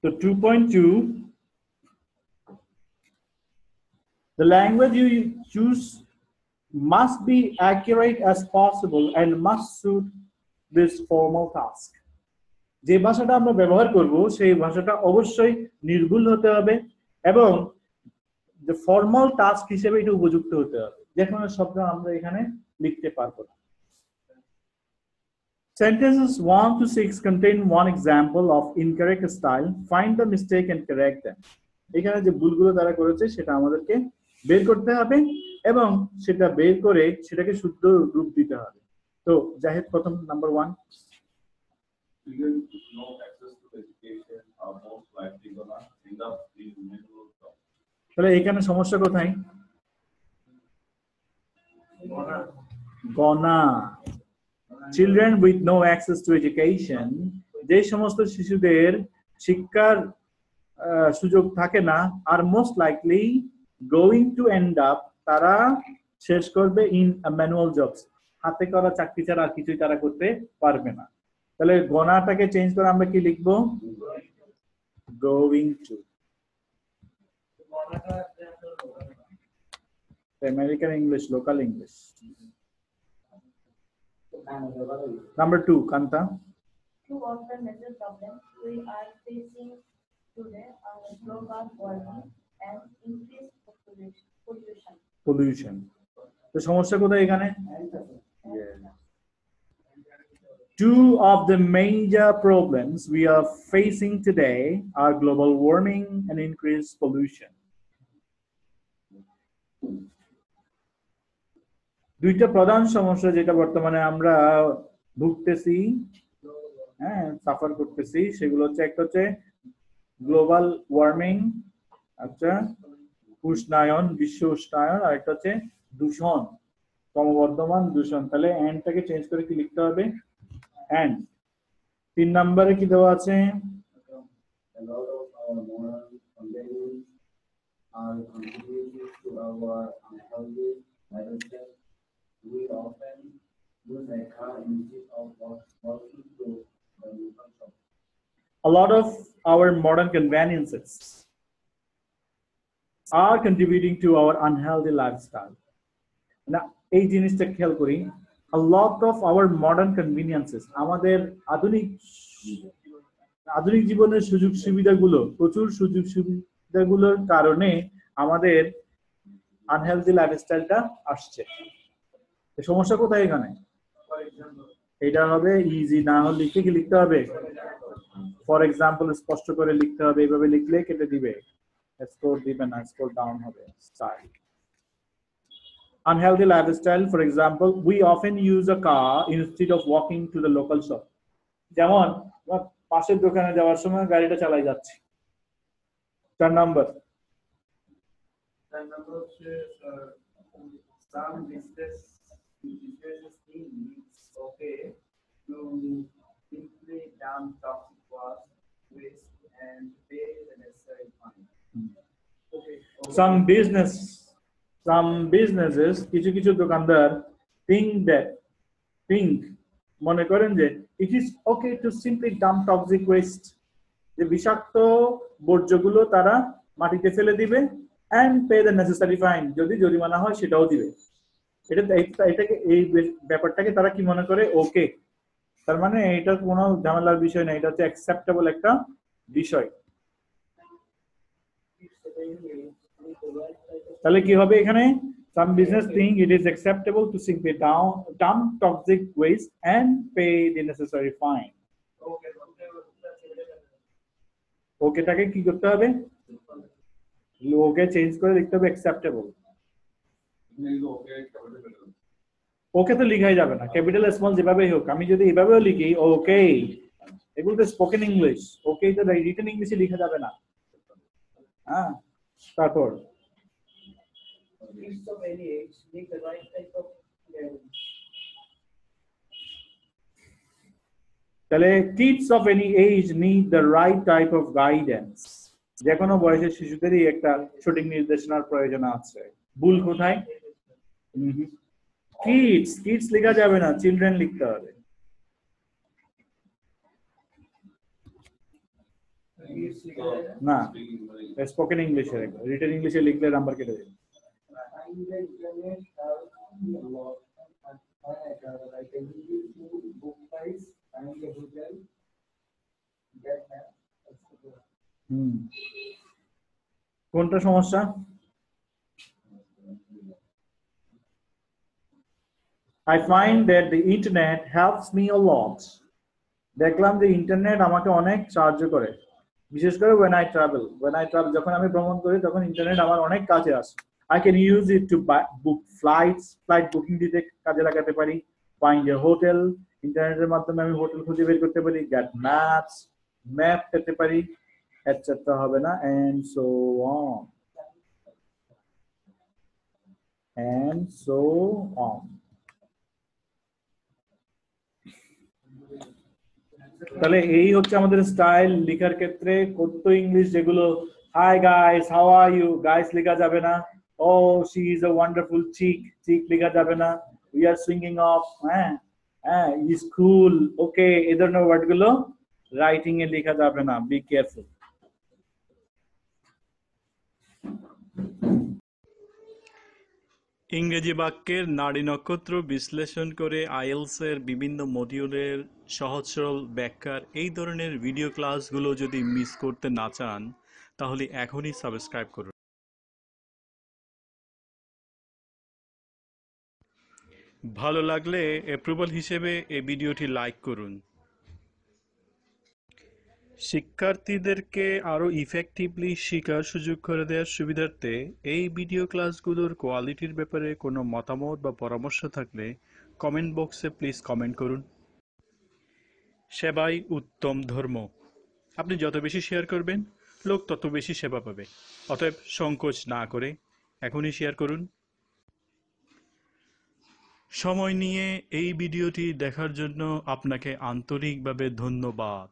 So 2.2, the language you choose must be accurate as possible and must suit this formal task. যে ভাষাটা আমরা ব্যবহার করব সেই ভাষাটা অবশ্যই নির্ভুল হতে হবে এবং যে ফর্মাল টাস্ক হিসেবে এটা উপযুক্ত হতে হবে। যে কোনো শব্দ আমরা এখানে লিখতে পারবো না। Sentences 1 to 6 contain one example of incorrect style. Find the mistake and correct them. এখানে যে ভুলগুলো তারা করেছে সেটা আমাদেরকে বের করতে হবে এবং সেটা বের করে সেটাকে শুদ্ধ রূপ দিতে হবে। তো জাহিদ প্রথম number 1, Students with no access to education are most likely gonna end up in manual jobs. তাহলে এখানে সমস্যা কোথায়? গনা। Children with no access to education, যে সমস্ত শিশুদের শিক্ষার সুযোগ থাকে না, are most likely going to end up, তারা শেষ করবে in a manual jobs, হাতে করা চাকরি ছাড়া আর কিছুই তারা করতে পারবে না। তাহলে গনাটাকে চেঞ্জ করে আমরা কি লিখবো? going to. American English, local English. Number 2, Kanta. Two of the major problems we are facing today are global warming and increased pollution. তো সমস্যা কোথায় এখানে? Two of the major problems we are facing today are global warming and increased pollution. দুইটা প্রধান সমস্যা যেটা বর্তমানে আমরা ভুগতেছি, সাফার করতেছি, সেগুলো হচ্ছে একটা হচ্ছে গ্লোবাল ওয়ার্মিং, আচ্ছা উষ্ণায়ন, বিশ্ব উষ্ণায়ন, আর একটা হচ্ছে দূষণ, ক্রমবর্ধমান দূষণ। তাহলে এন্ডটাকে চেঞ্জ করে কি লিখতে হবে? এন্ড। 3 নম্বরে কি দেওয়া আছে? A lot of our modern companies are contributing to our unhealthy lifestyle. We often use a car instead of walking to the local shop. A lot of our modern conveniences are contributing to our unhealthy lifestyle. Now, এই জিনিসটা খেয়াল করি, a lot of our modern conveniences, আমাদের আধুনিক জীবনের সুযোগ সুবিধাগুলো, প্রচুর সুযোগ সুবিধাগুলোর কারণে আমাদের আনহেলদি লাইফস্টাইলটা আসছে। সমস্যা কোথায় এখানে? এটা হবে ইজি, না হলে লিখে কি লিখতে হবে? ফর এক্সাম্পল স্পষ্ট করে লিখতে হবে, এইভাবে লিখলে কেটে দিবে, স্কোর দিবে না, স্কোর ডাউন হবে। Style, unhealthy lifestyle, for example, we often use a car instead of walking to the local shop. যেমন পাশের দোকানে যাওয়ার সময় গাড়িটা চালাই যাচ্ছে। 4 নম্বর, some business think it's okay to simply dump toxic waste and pay the necessary fine. some businesses, কিছু দোকানদার think মনে করেন যে it is okay to simply dump toxic waste, যে বিষাক্ত বর্জ্যগুলো তারা মাটিতে ফেলে দিবে and pay the necessary fine, যদি জরিমানা হয় সেটাও দিবে। এটাকে এই ব্যাপারটাকে তারা কি মনে করে? ওকে, তার মানে এটা কোনো ঝামেলার বিষয় না, এটা হচ্ছে অ্যাকসেপ্টেবল একটা বিষয়। তাহলে কি হবে এখানে? some business think it is acceptable to simply dump toxic waste and pay the necessary fine. ওকেটাকে কি করতে হবে? ওকে চেঞ্জ করে লিখতে হবে acceptable. ওকে তো লিখাই যাবে না, ক্যাপিটাল স্মল যেভাবেই হোক। আমি যদি এভাবেও লিখি ওকে, এগুলো তো স্পোকেন ইংলিশ, ওকে তো রিটেন ইংলিশে লেখা যাবে না। হ্যাঁ, তারপর Kids of any age need the right type of guidance. তাহলে kids of any age need the right type of guidance. যে কোনো বয়সের শিশুদেরই একটা সঠিক নির্দেশনার প্রয়োজন আছে। ভুল কোথায়? কিডস লেখা যাবে না, চিলড্রেন লিখতে হবে। না, স্পোকেন ইংলিশে রিটেন ইংলিশে লিখলে নাম্বার কেটে যাবে। Find the internet helps me a lot. I can use to book flights, find a hotel, get maps, etc. কোনটা সমস্যা? I find that the internet helps me a lot. দেখলাম যে internet আমাকে অনেক সাহায্য করে, বিশেষ করে when I travel যখন আমি ভ্রমণ করি তখন ইন্টারনেট আমার অনেক কাজে আসে। I can use it to book flights, flight booking দিতে কাজে লাগাতে পারি, find a hotel, ইন্টারনেটের মাধ্যমে আমি হোটেল খুঁজে বের করতে পারি, get maps, ম্যাপ পেতে পারি, etc. হবে না, and so on. তাহলে এই হচ্ছে আমাদের স্টাইল লেখার ক্ষেত্রে। কথ্য ইংলিশ যেগুলো hi guys, how are you, guys লেখা যাবে না। Oh she is a wonderful chick, chick লেখা যাবে না। We are swinging off, is cool, okay, এই ধরনের ওয়ার্ড গুলো রাইটিং এ লেখা যাবে না, বি কেয়ারফুল। ইংরেজি বাক্যের নাড়ি নক্ষত্র বিশ্লেষণ করে আইএলটিএস এর বিভিন্ন মডিউলের সহজ সরল ব্যাখ্যার এই ধরনের ভিডিও ক্লাসগুলো যদি মিস করতে না চান তাহলে এখনই সাবস্ক্রাইব করুন। ভালো লাগলে অ্যাপ্রুভাল হিসেবে এই ভিডিওটি লাইক করুন। শিক্ষার্থীদেরকে আরও ইফেক্টিভলি শেখার সুযোগ করে দেওয়ার সুবিধার্থে এই ভিডিও ক্লাসগুলোর কোয়ালিটির ব্যাপারে কোনো মতামত বা পরামর্শ থাকলে কমেন্ট বক্সে প্লিজ কমেন্ট করুন। সেবাই উত্তম ধর্ম। আপনি যত বেশি শেয়ার করবেন লোক তত বেশি সেবা পাবে। অতএব সংকোচ না করে এখনই শেয়ার করুন। সময় নিয়ে এই ভিডিওটি দেখার জন্য আপনাকে আন্তরিকভাবে ধন্যবাদ।